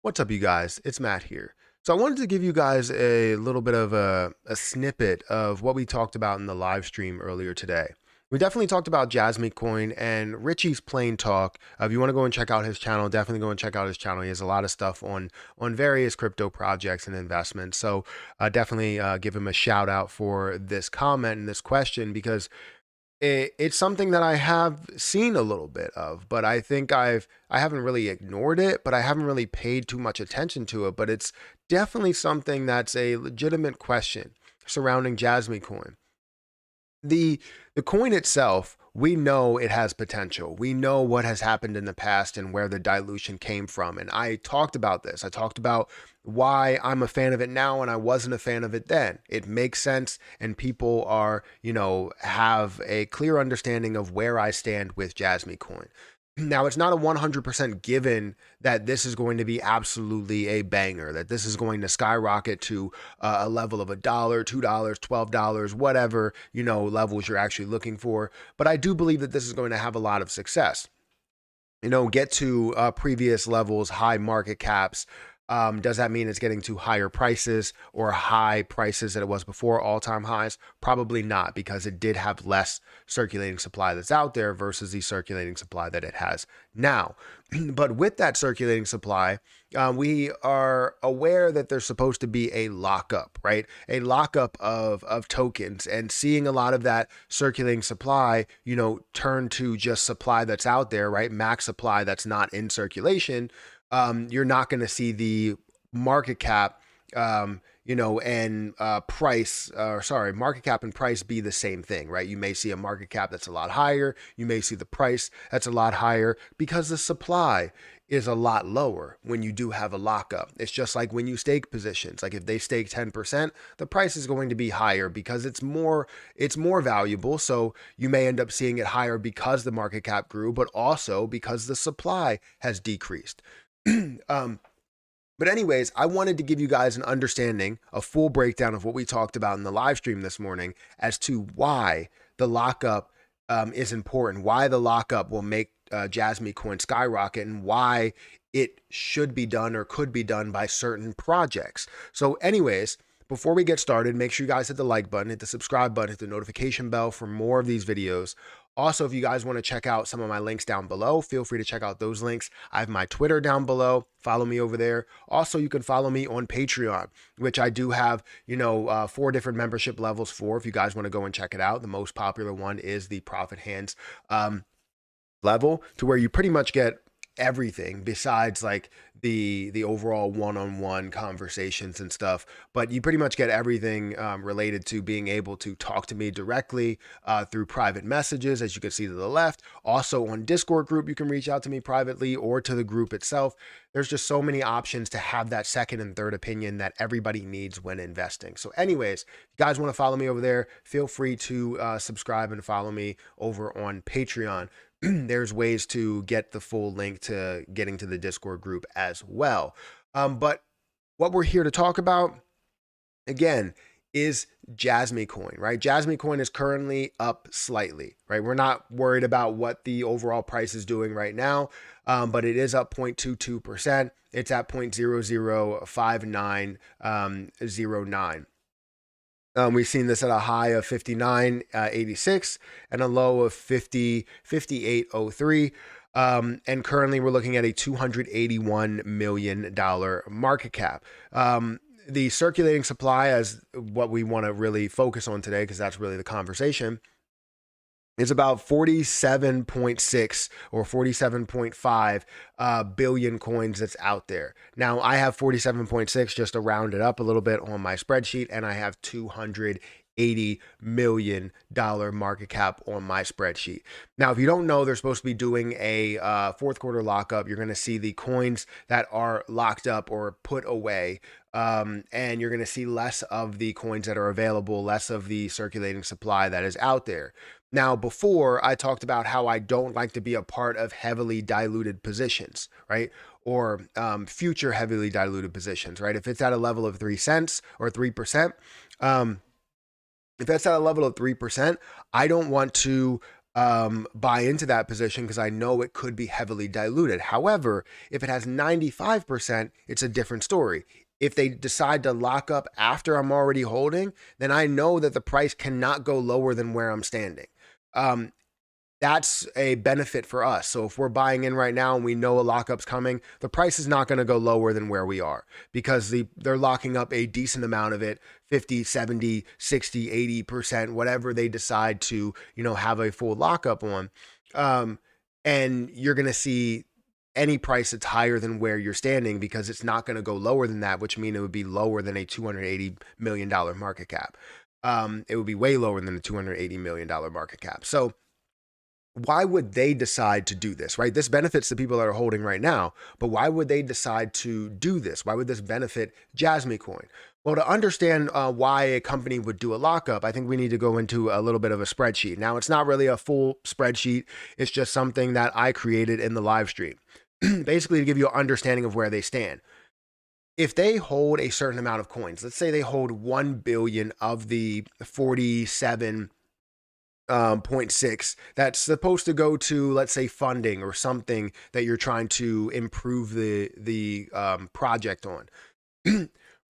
What's up, you guys? It's Matt here. So I wanted to give you guys a little bit of a snippet of what we talked about in the live stream earlier today. We definitely talked about Jasmine Coin and Richie's Plain Talk. If you want to go and check out his channel, definitely go and check out his channel. He has a lot of stuff on various crypto projects and investments. So definitely give him a shout out for this comment and this question because it's something that I have seen a little bit of, but I haven't really ignored it, but I haven't really paid too much attention to it. But it's definitely something that's a legitimate question surrounding Jasmine Coin. The coin itself, we know it has potential. We know what has happened in the past and where the dilution came from. And I talked about this. I talked about why I'm a fan of it now and I wasn't a fan of it then. It makes sense and people are, have a clear understanding of where I stand with Jasmine Coin. Now, it's not a 100% given that this is going to be absolutely a banger, that this is going to skyrocket to a level of $1, $2, $12, whatever, levels you're actually looking for. But I do believe that this is going to have a lot of success. Get to previous levels, high market caps. Does that mean it's getting to higher prices or high prices that it was before all-time highs? Probably not, because it did have less circulating supply that's out there versus the circulating supply that it has now. But with that circulating supply, we are aware that there's supposed to be a lockup, right? A lockup of tokens, and seeing a lot of that circulating supply, turn to just supply that's out there, right? Max supply that's not in circulation. You're not going to see the market cap, and price, market cap and price be the same thing, right? You may see a market cap that's a lot higher. You may see the price that's a lot higher because the supply is a lot lower when you do have a lockup. It's just like when you stake positions. Like if they stake 10%, the price is going to be higher because it's more valuable. So you may end up seeing it higher because the market cap grew, but also because the supply has decreased. um, but anyways, I wanted to give you guys an understanding, a full breakdown of what we talked about in the live stream this morning as to why the lockup is important, why the lockup will make Jasmine Coin skyrocket, and why it should be done or could be done by certain projects. So anyways, before we get started, make sure you guys hit the like button, hit the subscribe button, hit the notification bell for more of these videos. Also, if you guys want to check out some of my links down below, feel free to check out those links. I have my Twitter down below. Follow me over there. Also, you can follow me on Patreon, which I do have, 4 different membership levels for. If you guys want to go and check it out, the most popular one is the Profit Hands level, to where you pretty much get everything besides like the overall one-on-one conversations and stuff, but you pretty much get everything related to being able to talk to me directly through private messages, as you can see to the left. Also on Discord group, you can reach out to me privately or to the group itself. There's just so many options to have that second and third opinion that everybody needs when investing. So anyways, if you guys want to follow me over there, feel free to subscribe and follow me over on Patreon. There's ways to get the full link to getting to the Discord group as well. But what we're here to talk about, again, is Jasmine Coin, right? Jasmine Coin is currently up slightly, right? We're not worried about what the overall price is doing right now, but it is up 0.22%. It's at 0.005909. We've seen this at a high of 59.86 and a low of 58.03. And currently we're looking at a $281 million market cap. The circulating supply, as what we want to really focus on today, because that's really the conversation, is about 47.6 or 47.5 billion coins that's out there. Now, I have 47.6 just to round it up a little bit on my spreadsheet, and I have $280 million market cap on my spreadsheet. Now, if you don't know, they're supposed to be doing a fourth quarter lockup. You're going to see the coins that are locked up or put away. And you're going to see less of the coins that are available, less of the circulating supply that is out there. Now, before I talked about how I don't like to be a part of heavily diluted positions, right? Or future heavily diluted positions, right? If it's at a level of 3 cents or 3%, if that's at a level of 3%, I don't want to buy into that position because I know it could be heavily diluted. However, if it has 95%, it's a different story. If they decide to lock up after I'm already holding, then I know that the price cannot go lower than where I'm standing. Um, that's a benefit for us. So if we're buying in right now and we know a lockup's coming, the price is not going to go lower than where we are because they're locking up a decent amount of it, 50, 70, 60, 80%, whatever they decide to, have a full lockup on. And you're going to see any price that's higher than where you're standing because it's not going to go lower than that, which means it would be lower than a $280 million market cap. It would be way lower than a $280 million market cap. So why would they decide to do this, right? This benefits the people that are holding right now, but why would they decide to do this? Why would this benefit Jasmine Coin? Well, to understand why a company would do a lockup, I think we need to go into a little bit of a spreadsheet. Now, it's not really a full spreadsheet. It's just something that I created in the live stream, basically to give you an understanding of where they stand. If they hold a certain amount of coins, let's say they hold 1 billion of the 47 .6 that's supposed to go to, let's say, funding or something that you're trying to improve the project on.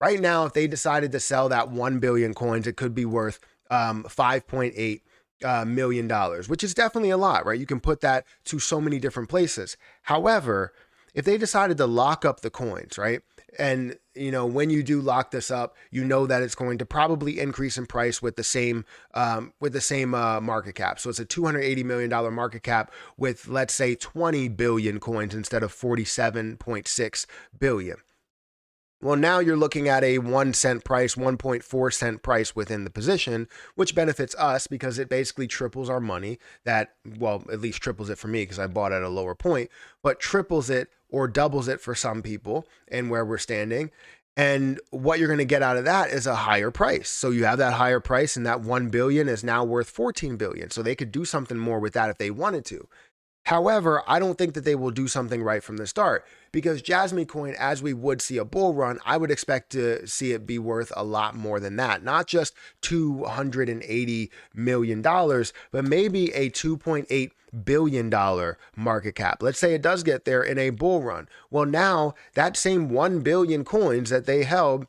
Right now, if they decided to sell that 1 billion coins, it could be worth $5.8 million, which is definitely a lot, right? You can put that to so many different places. However, if they decided to lock up the coins, right? And when you do lock this up, that it's going to probably increase in price with the same market cap. So it's a $280 million market cap with, let's say, 20 billion coins instead of 47.6 billion. Well, now you're looking at a 1 cent price, 1.4 cent price within the position, which benefits us because it basically triples our money. At least triples it for me because I bought at a lower point, but triples it or doubles it for some people and where we're standing. And what you're going to get out of that is a higher price. So you have that higher price and that 1 billion is now worth 14 billion. So they could do something more with that if they wanted to. However, I don't think that they will do something right from the start because Jasmine Coin, as we would see a bull run, I would expect to see it be worth a lot more than that. Not just $280 million, but maybe a $2.8 billion market cap. Let's say it does get there in a bull run. Well, now that same 1 billion coins that they held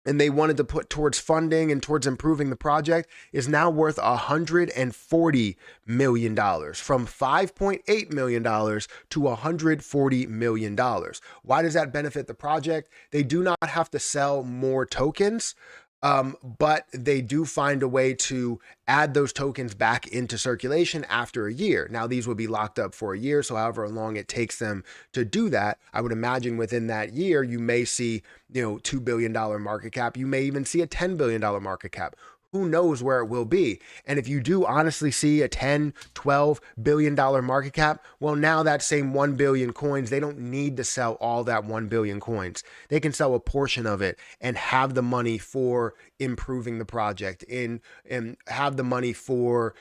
and they wanted to put towards funding and towards improving the project is now worth $140 million, from $5.8 million to $140 million. Why does that benefit the project? They do not have to sell more tokens. But they do find a way to add those tokens back into circulation after a year. Now, these will be locked up for a year, so however long it takes them to do that, I would imagine within that year, you may see, $2 billion market cap. You may even see a $10 billion market cap. Who knows where it will be? And if you do honestly see a 10, 12 billion dollar market cap, well, now that same 1 billion coins, they don't need to sell all that 1 billion coins. They can sell a portion of it and have the money for improving the project and have the money for,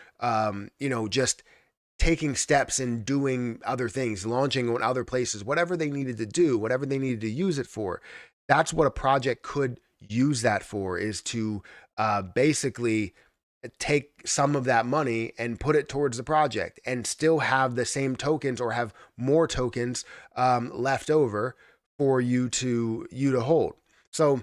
just taking steps and doing other things, launching on other places, whatever they needed to do, whatever they needed to use it for. That's what a project could use that for, is to basically take some of that money and put it towards the project and still have the same tokens or have more tokens left over for you to hold. So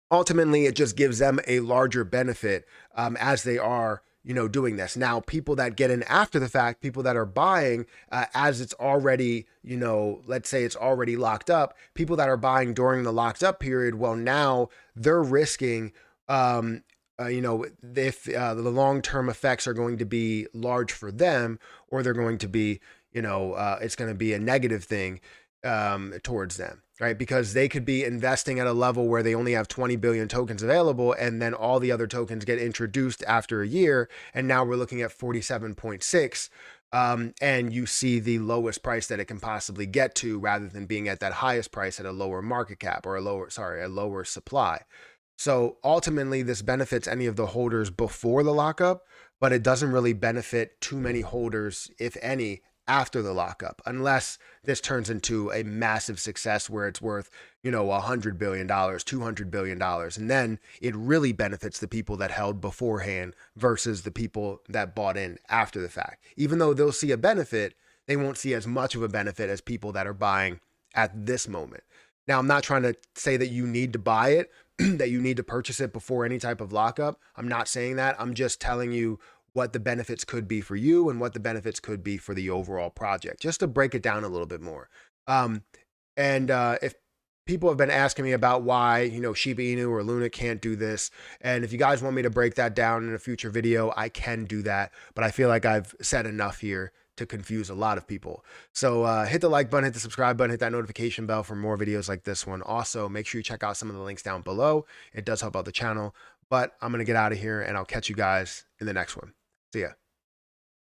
ultimately, it just gives them a larger benefit as they are doing this. Now, people that get in after the fact, people that are buying as it's already, let's say it's already locked up, people that are buying during the locked up period, well, now they're risking, if the long-term effects are going to be large for them, or they're going to be, it's going to be a negative thing towards them, right? Because they could be investing at a level where they only have 20 billion tokens available, and then all the other tokens get introduced after a year, and now we're looking at 47.6, and you see the lowest price that it can possibly get to, rather than being at that highest price at a lower market cap or a lower supply. So ultimately, this benefits any of the holders before the lockup, but it doesn't really benefit too many holders, if any, after the lockup, unless this turns into a massive success where it's worth, $100 billion, $200 billion. And then it really benefits the people that held beforehand versus the people that bought in after the fact. Even though they'll see a benefit, they won't see as much of a benefit as people that are buying at this moment. Now, I'm not trying to say that you need to buy it, that you need to purchase it before any type of lockup. I'm not saying that. I'm just telling you what the benefits could be for you and what the benefits could be for the overall project, just to break it down a little bit more. Um, and if people have been asking me about why, Shiba Inu or Luna can't do this, and if you guys want me to break that down in a future video, I can do that. But I feel like I've said enough here to confuse a lot of people. So hit the like button, hit the subscribe button, hit that notification bell for more videos like this one. Also, make sure you check out some of the links down below. It does help out the channel. But I'm going to get out of here, and I'll catch you guys in the next one. See ya.